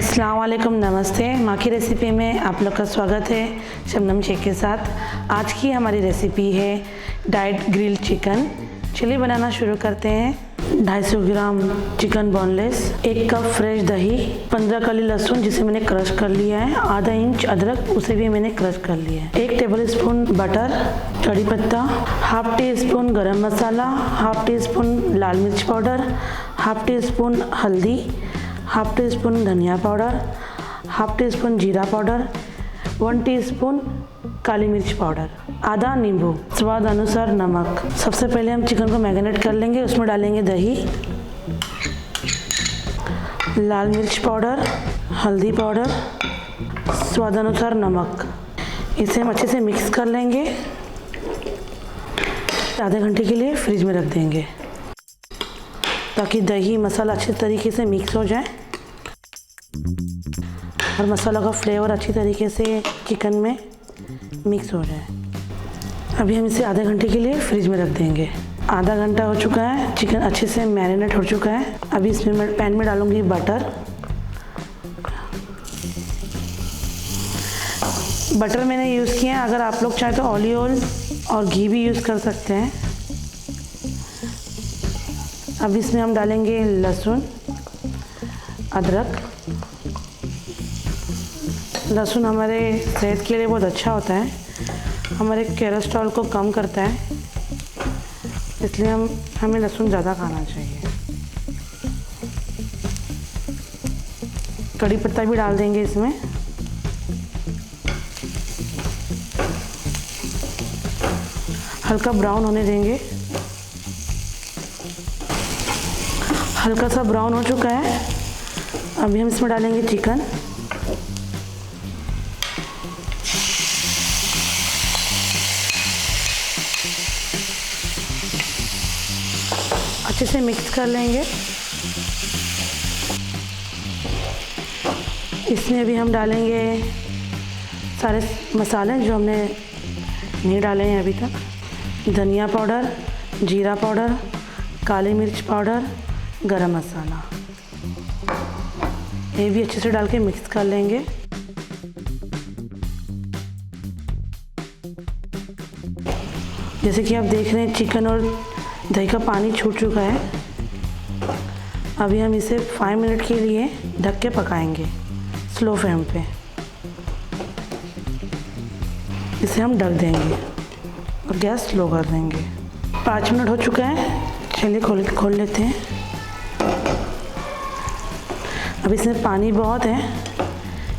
अस्सलाम वालेकुम, नमस्ते। माँ की रेसिपी में आप लोग का स्वागत है शबनम शेख के साथ। आज की हमारी रेसिपी है डाइट ग्रिल्ड चिकन। चलिए बनाना शुरू करते हैं। 250 gram chicken boneless, 1 cup fresh दही, 15 कली लहसुन जिसे मैंने क्रश कर लिया है, आधा इंच अदरक उसे भी मैंने क्रश कर लिया है, 1 टेबल स्पून बटर, कड़ी पत्ता, हाफ टी स्पून गरम मसाला, हाफ टी स्पून लाल मिर्च पाउडर, हाफ टी स्पून हल्दी, हाफ टी स्पून धनिया पाउडर, हाफ टी स्पून जीरा पाउडर, 1 टीस्पून काली मिर्च पाउडर, आधा नींबू, स्वाद अनुसार नमक। सबसे पहले हम चिकन को मैरिनेट कर लेंगे। उसमें डालेंगे दही, लाल मिर्च पाउडर, हल्दी पाउडर, स्वाद अनुसार नमक। इसे हम अच्छे से मिक्स कर लेंगे। आधे घंटे के लिए फ्रिज में रख देंगे ताकि दही मसाला अच्छे तरीके से मिक्स हो जाए और मसाला का फ्लेवर अच्छी तरीके से चिकन में मिक्स हो जाए। अभी हम इसे आधे घंटे के लिए फ्रिज में रख देंगे। आधा घंटा हो चुका है, चिकन अच्छे से मैरिनेट हो चुका है। अभी इसमें मैं पैन में डालूंगी बटर। बटर मैंने यूज़ किया है, अगर आप लोग चाहे तो ऑलिव ऑयल और घी भी यूज़ कर सकते हैं। अब इसमें हम डालेंगे लहसुन, अदरक। लहसुन हमारे सेहत के लिए बहुत अच्छा होता है, हमारे कोलेस्ट्रॉल को कम करता है, इसलिए हमें लहसुन ज़्यादा खाना चाहिए। कड़ी पत्ता भी डाल देंगे इसमें। हल्का ब्राउन होने देंगे। हल्का सा ब्राउन हो चुका है। अभी हम इसमें डालेंगे चिकन। अच्छे से मिक्स कर लेंगे। इसमें अभी हम डालेंगे सारे मसाले जो हमने नहीं डाले हैं अभी तक। धनिया पाउडर, जीरा पाउडर, काली मिर्च पाउडर, गरम मसाला, ये भी अच्छे से डाल के मिक्स कर लेंगे। जैसे कि आप देख रहे हैं चिकन और दही का पानी छूट चुका है। अभी हम इसे 5 मिनट के लिए ढक के पकाएंगे स्लो फ्लेम पे। इसे हम ढक देंगे और गैस स्लो कर देंगे। 5 मिनट हो चुका है, चलिए खोल लेते हैं। अब इसमें पानी बहुत है,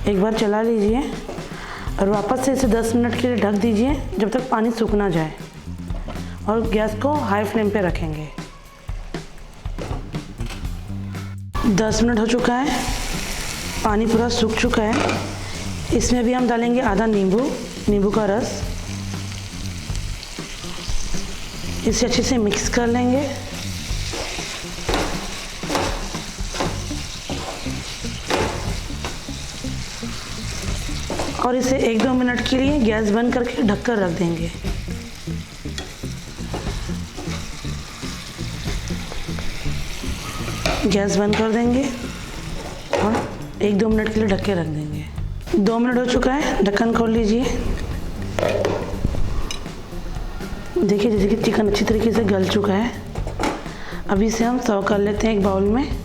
एक बार चला लीजिए और वापस से इसे 10 मिनट के लिए ढक दीजिए जब तक पानी सूख ना जाए, और गैस को हाई फ्लेम पे रखेंगे। 10 मिनट हो चुका है, पानी पूरा सूख चुका है। इसमें भी हम डालेंगे आधा नींबू का रस। इसे अच्छे से मिक्स कर लेंगे। और इसे 1-2 मिनट के लिए गैस बंद करके ढककर रख देंगे। गैस बंद कर देंगे और 1-2 मिनट के लिए ढक के रख देंगे। 2 मिनट हो चुका है, ढक्कन खोल लीजिए। देखिए जैसे कि चिकन अच्छी तरीके से गल चुका है। अभी इसे हम सर्व कर लेते हैं एक बाउल में।